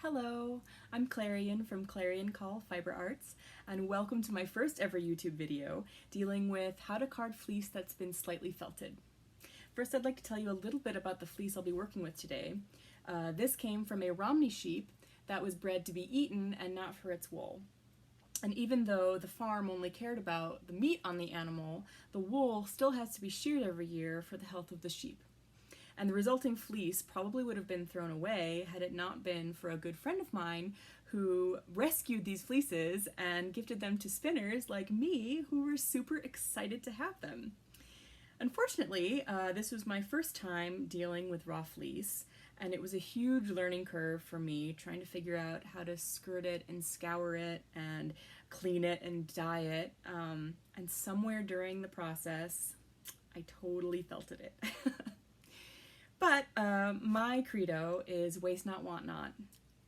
Hello, I'm Clarion from Clarion Call Fiber Arts, and welcome to my first ever YouTube video dealing with how to card fleece that's been slightly felted. First, I'd like to tell you a little bit about the fleece I'll be working with today. This came from a Romney sheep that was bred to be eaten and not for its wool. And even though the farm only cared about the meat on the animal, the wool still has to be sheared every year for the health of the sheep. And the resulting fleece probably would have been thrown away had it not been for a good friend of mine who rescued these fleeces and gifted them to spinners like me who were super excited to have them. Unfortunately, this was my first time dealing with raw fleece, and it was a huge learning curve for me trying to figure out how to skirt it and scour it and clean it and dye it. And somewhere during the process, I totally felted it. But my credo is waste not, want not.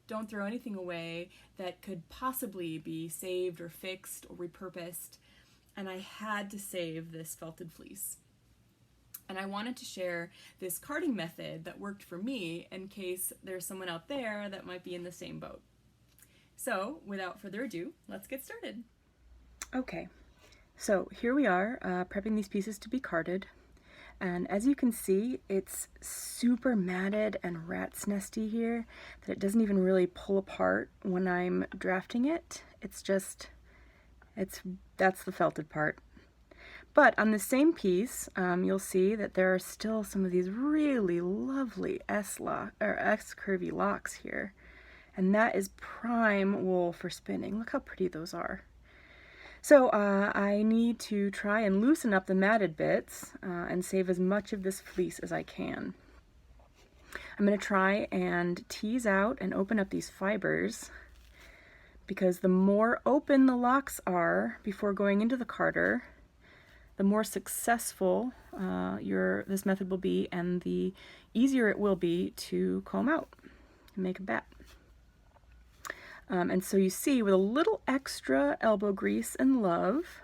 Don't throw anything away that could possibly be saved or fixed or repurposed. And I had to save this felted fleece. And I wanted to share this carding method that worked for me in case there's someone out there that might be in the same boat. So without further ado, let's get started. Okay, so here we are prepping these pieces to be carded. And as you can see, it's super matted and rat's nesty here that it doesn't even really pull apart when I'm drafting it. That's the felted part. But on the same piece, you'll see that there are still some of these really lovely S curvy locks here. And that is prime wool for spinning. Look how pretty those are. So I need to try and loosen up the matted bits and save as much of this fleece as I can. I'm going to try and tease out and open up these fibers because the more open the locks are before going into the carder, the more successful this method will be and the easier it will be to comb out and make a bat. And so you see, with a little extra elbow grease and love,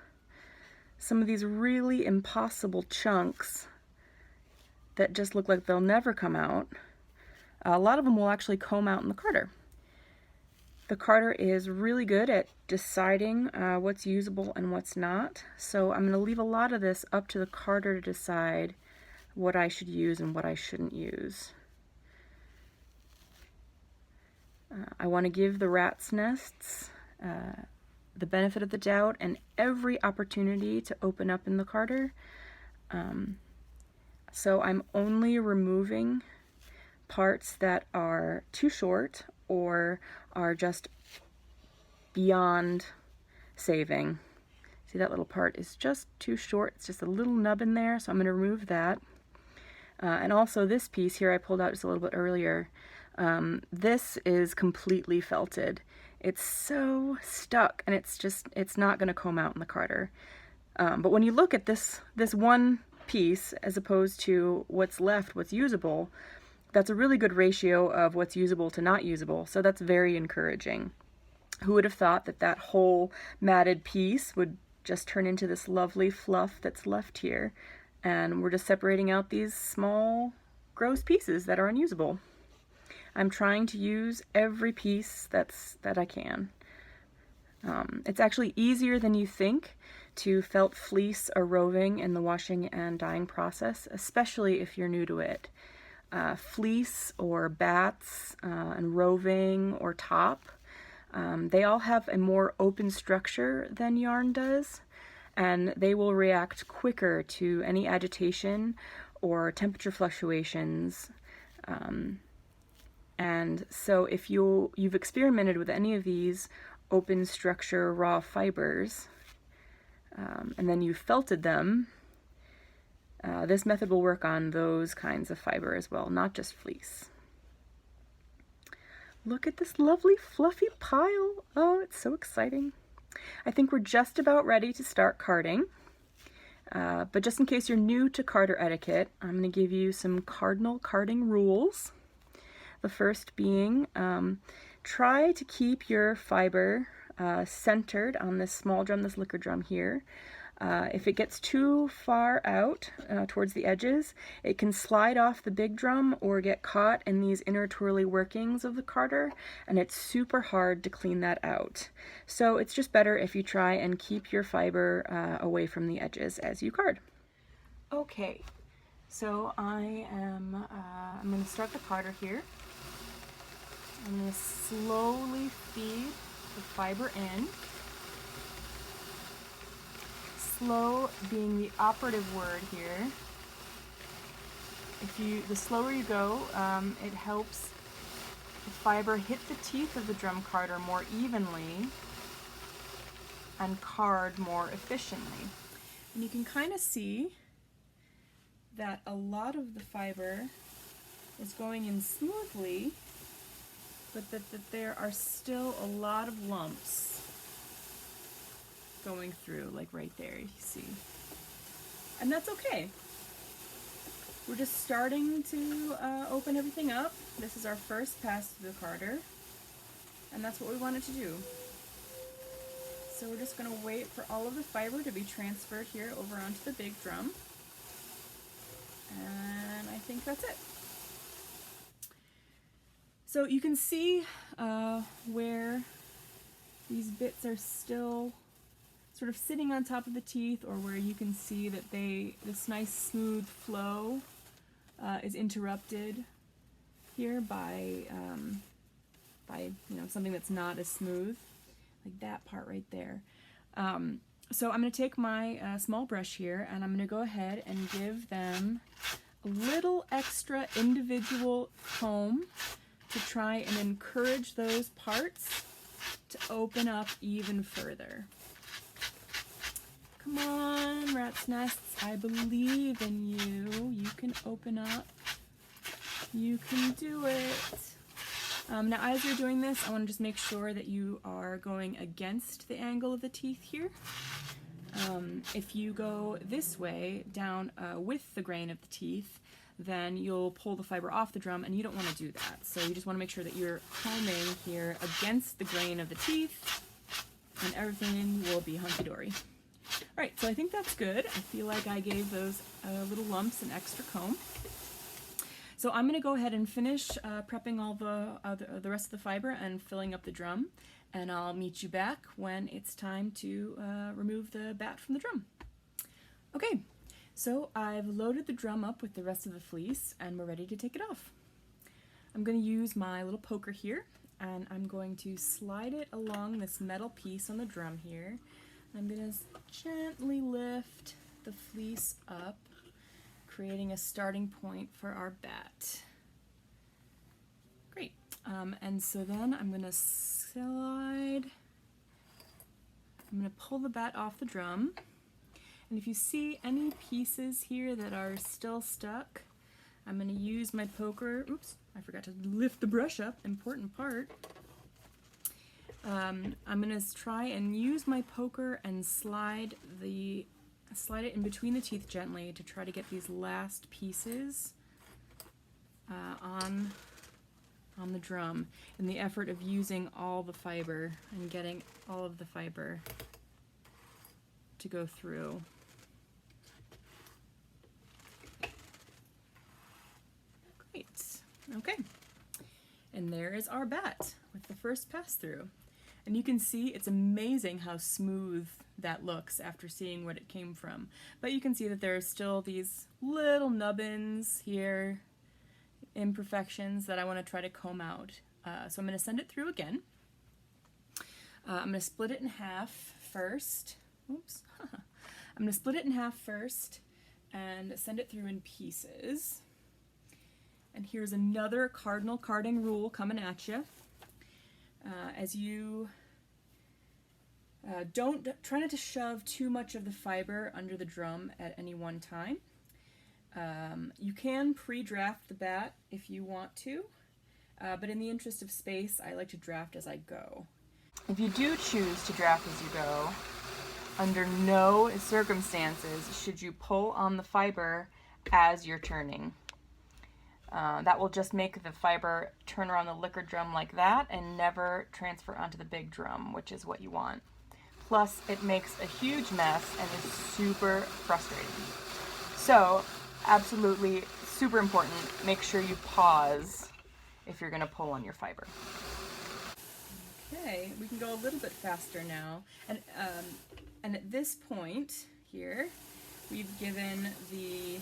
some of these really impossible chunks that just look like they'll never come out, a lot of them will actually comb out in the carder. The carder is really good at deciding what's usable and what's not, so I'm going to leave a lot of this up to the carder to decide what I should use and what I shouldn't use. I want to give the rat's nests the benefit of the doubt and every opportunity to open up in the carder. So I'm only removing parts that are too short or are just beyond saving. See, that little part is just too short. It's just a little nub in there, so I'm going to remove that. And also this piece here I pulled out just a little bit earlier. This is completely felted. It's so stuck and it's not going to comb out in the carder. But when you look at this one piece as opposed to what's left, what's usable, that's a really good ratio of what's usable to not usable. So that's very encouraging. Who would have thought that that whole matted piece would just turn into this lovely fluff that's left here? And we're just separating out these small, gross pieces that are unusable. I'm trying to use every piece that I can. It's actually easier than you think to felt fleece a roving in the washing and dyeing process, especially if you're new to it. Fleece or bats and roving or top, they all have a more open structure than yarn does, and they will react quicker to any agitation or temperature fluctuations. And so if you've experimented with any of these open structure raw fibers, and then you felted them, this method will work on those kinds of fiber as well, not just fleece. Look at this lovely fluffy pile. Oh, it's so exciting. I think we're just about ready to start carding. But just in case you're new to carder etiquette, I'm going to give you some cardinal carding rules. The first being, try to keep your fiber centered on this small drum, this liquor drum here. If it gets too far out towards the edges, it can slide off the big drum or get caught in these inner twirly workings of the carder, and it's super hard to clean that out. So it's just better if you try and keep your fiber away from the edges as you card. Okay, so I'm going to start the carder here. I'm going to slowly feed the fiber in. Slow being the operative word here. The slower you go, it helps the fiber hit the teeth of the drum carder more evenly and card more efficiently. And you can kind of see that a lot of the fiber is going in smoothly, but that there are still a lot of lumps going through, like right there, you see. And that's okay. We're just starting to open everything up. This is our first pass through the carder, and that's what we wanted to do. So we're just going to wait for all of the fiber to be transferred here over onto the big drum. And I think that's it. So you can see where these bits are still sort of sitting on top of the teeth, or where you can see that this nice smooth flow is interrupted here by something that's not as smooth, like that part right there. So I'm going to take my small brush here, and I'm going to go ahead and give them a little extra individual comb to try and encourage those parts to open up even further. Come on, rat's nests, I believe in you. You can open up. You can do it. Now, as you're doing this, I want to just make sure that you are going against the angle of the teeth here. If you go this way, down with the grain of the teeth, then you'll pull the fiber off the drum, and you don't want to do that. So you just want to make sure that you're combing here against the grain of the teeth, and everything will be hunky-dory. Alright, so I think that's good. I feel like I gave those little lumps an extra comb. So I'm going to go ahead and finish prepping all the rest of the fiber and filling up the drum, and I'll meet you back when it's time to remove the bat from the drum. Okay, so I've loaded the drum up with the rest of the fleece, and we're ready to take it off. I'm going to use my little poker here, and I'm going to slide it along this metal piece on the drum here. I'm going to gently lift the fleece up, creating a starting point for our bat. Great. And so then I'm going to pull the bat off the drum. And if you see any pieces here that are still stuck, I'm going to use my poker. Oops, I forgot to lift the brush up, important part. I'm going to try and use my poker and slide it in between the teeth gently to try to get these last pieces on the drum, in the effort of using all the fiber and getting all of the fiber to go through. Great. Okay. And there is our bat with the first pass through. And you can see it's amazing how smooth that looks after seeing what it came from. But you can see that there are still these little nubbins here, imperfections that I want to try to comb out. So I'm going to send it through again. I'm going to split it in half first. Oops. I'm going to split it in half first and send it through in pieces. And here's another cardinal carding rule coming at you. As you try not to shove too much of the fiber under the drum at any one time. You can pre-draft the bat if you want to, but in the interest of space, I like to draft as I go. If you do choose to draft as you go, under no circumstances should you pull on the fiber as you're turning. That will just make the fiber turn around the liquor drum like that and never transfer onto the big drum, which is what you want. plus it makes a huge mess and is super frustrating. So, absolutely super important, make sure you pause if you're going to pull on your fiber. Okay, we can go a little bit faster now. And at this point here, we've given the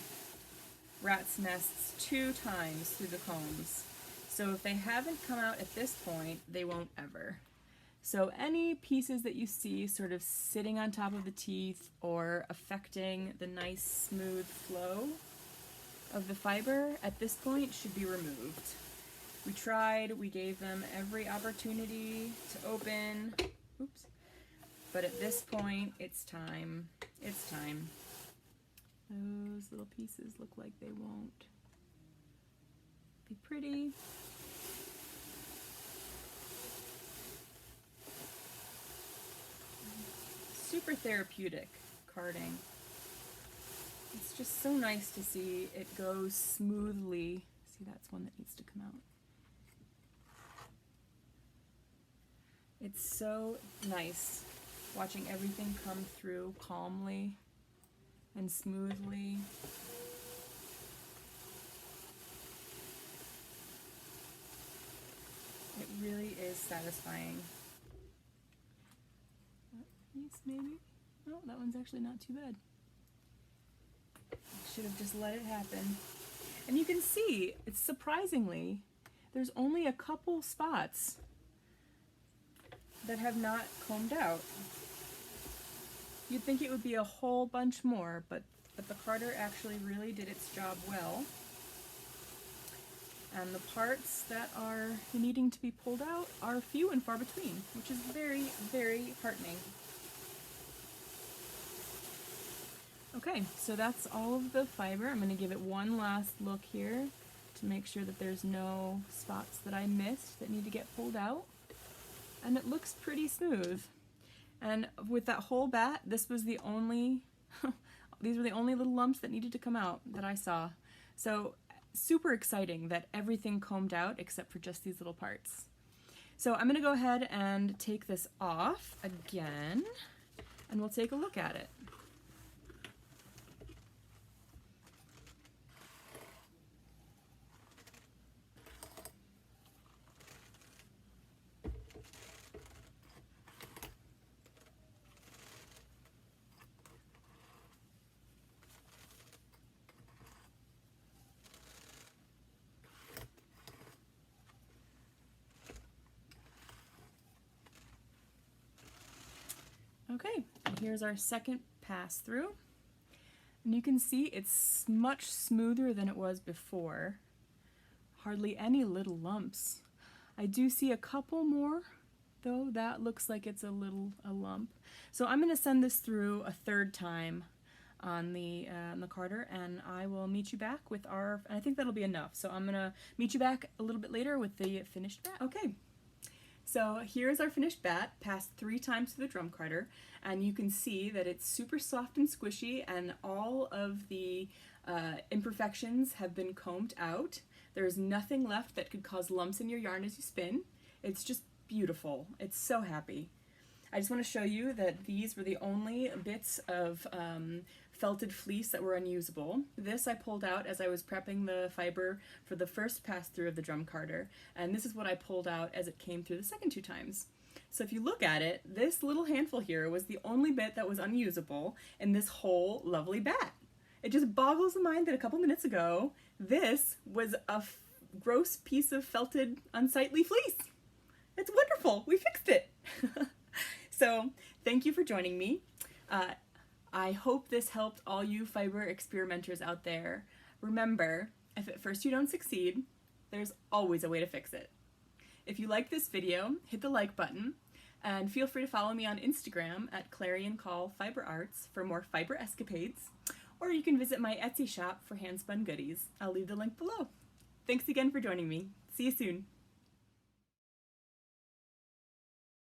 rat's nests 2 times through the combs. So if they haven't come out at this point, they won't ever. So any pieces that you see sort of sitting on top of the teeth or affecting the nice smooth flow of the fiber at this point should be removed. We tried, we gave them every opportunity to open, oops, but at this point it's time, it's time. Those little pieces look like they won't be pretty. Super therapeutic carding. It's just so nice to see it go smoothly. See, that's one that needs to come out. It's so nice watching everything come through calmly and smoothly. It really is satisfying. Piece maybe? Oh, that one's actually not too bad. I should have just let it happen. And you can see, it's surprisingly, there's only a couple spots that have not combed out. You'd think it would be a whole bunch more, but the carder actually really did its job well. And the parts that are needing to be pulled out are few and far between, which is very, very heartening. Okay, so that's all of the fiber. I'm going to give it one last look here to make sure that there's no spots that I missed that need to get pulled out. And it looks pretty smooth. And with that whole bat, this was the only, these were the only little lumps that needed to come out that I saw. So super exciting that everything combed out except for just these little parts. So I'm going to go ahead and take this off again, and we'll take a look at it. Okay, and here's our second pass through. And you can see it's much smoother than it was before. Hardly any little lumps. I do see a couple more, though. That looks like it's a lump. So I'm going to send this through a 3rd time on the carder, and I will meet you back with and I think that'll be enough. So I'm going to meet you back a little bit later with the finished bat. Okay. So here's our finished bat, passed 3 times through the drum carder, and you can see that it's super soft and squishy, and all of the imperfections have been combed out. There's nothing left that could cause lumps in your yarn as you spin. It's just beautiful. It's so happy. I just want to show you that these were the only bits of felted fleece that were unusable. This I pulled out as I was prepping the fiber for the first pass through of the drum carder, and this is what I pulled out as it came through the second 2 times. So if you look at it, this little handful here was the only bit that was unusable in this whole lovely bat. It just boggles the mind that a couple minutes ago, this was a gross piece of felted, unsightly fleece. It's wonderful. We fixed it. So thank you for joining me. I hope this helped all you fiber experimenters out there. Remember, if at first you don't succeed, there's always a way to fix it. If you like this video, hit the like button, and feel free to follow me on Instagram at Clarion Fiber Arts for more fiber escapades, or you can visit my Etsy shop for handspun goodies. I'll leave the link below. Thanks again for joining me. See you soon.